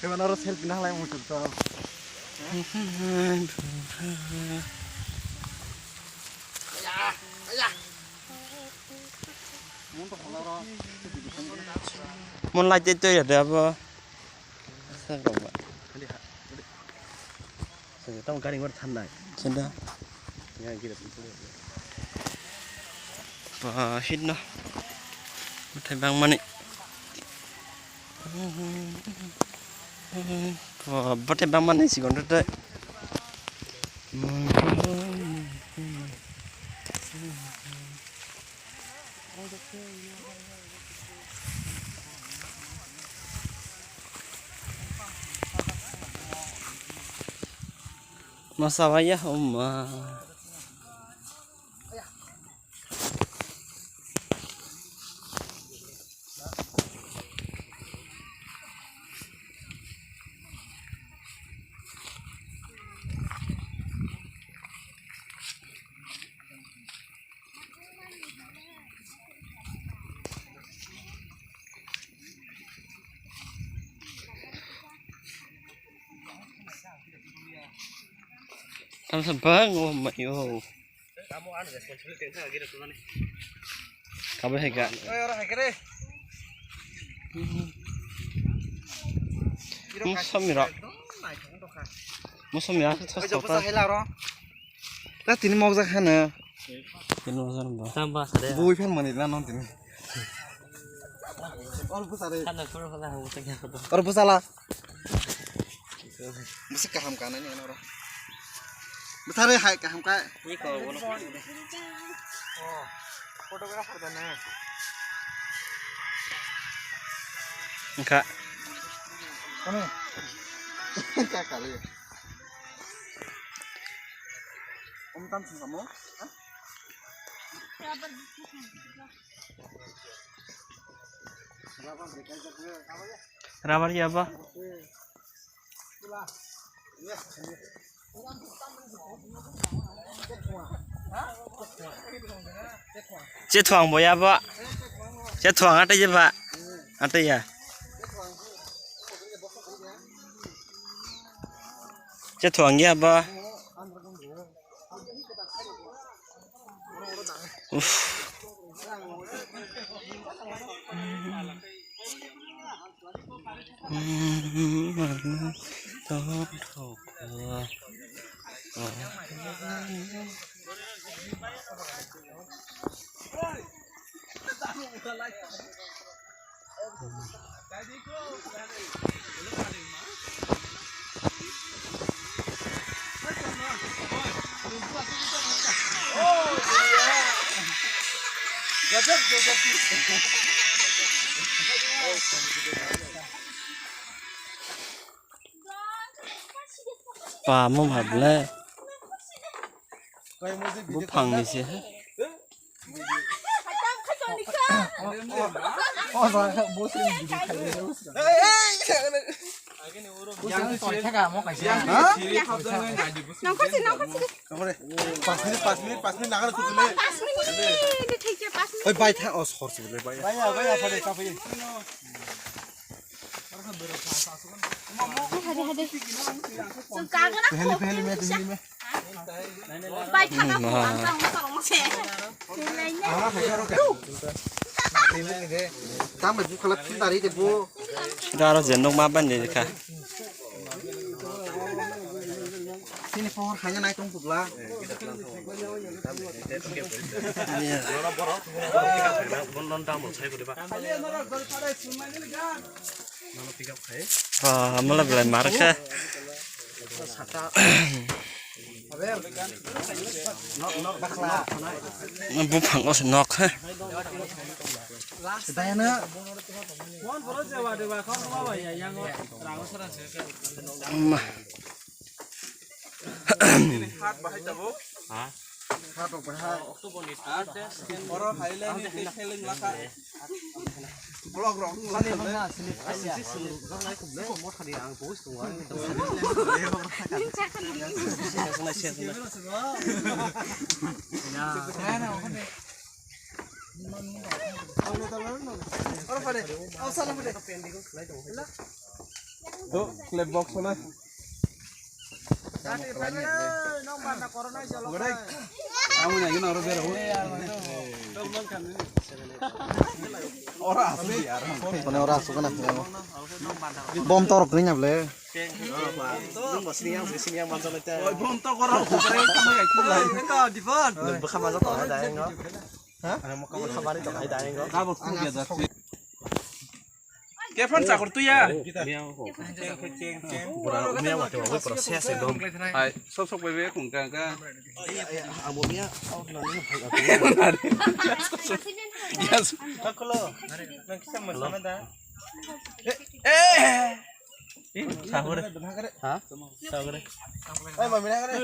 Kayak mana harus help pindah lagi muncul tuh. Muốn lại chơi chơi ở đây apa? Sao không vậy? Saya tahu kan yang thanda. Trên đó. Ya gitu. Và hít nó. Thấy băng mani. Và bắt thấy băng mani chỉ còn rất đấy. Masalahnya Oma. Kamu sebang Oma yo. Kamu anu responsibility yang gitu tuh nih. Kamu hebat. Orang hebat deh. Musamira. Musamira. Coba saya hilang. Lah ini mau sana. Ini mau sana. Tambah sadar. Boy fan mana lah nonton. Orang besar. Sana kurang lah hutangnya apa? Orang besar lah. Mesti kaham kanan ini orang. Besar ya kaham kah? Ini kalau boleh. Oh, fotografer dan nih. Enggak. Mana? Enggak kali. Om Tan kamu? Rabar ya apa? Chết thoảng bố ya bố. Chết thoảng ăn chứ bà. Ăn tây à? Chết thoảng ya bố. Bà mông hợp lệ. Bố phẳng đi xí hết. Yang soalnya mau kasih. Nong kasih. Kamu deh. 5 menit naga tuh dulu. 5 menit. Dia take 5 menit. Oi, baik tak os horse dulu, baik. Baik, pada kafe. Hadi. Suka kan aku. Heli. Baik tak aku langsung masuk. Tambah bu kalau pintar itu bu. Sudah harus jendong maban deh kak. Sini pohon hanya naik rumput lah. Wah, malah belum marah kak. Bố phẳng có nọc ha. Sedaya na. Tuh, klep box mana? Kamu nyanyi naruh biar orang asli mana orang asli kan bom torok ni nyable bom torok orang kamu ya itu lah itu di phone Bukan masuk tol ada yang enggak. Hah? Mau kabar itu ada yang enggak. kamu tuh biasa Kevin sakur tuh ya. Punya waktu proses itu. Ay, sok bebe kung kaka. Abunya oh nanti Yes. Aku lo. Nanti sama sama dah. sahur. Hah? Sahur. Ay, mami na ka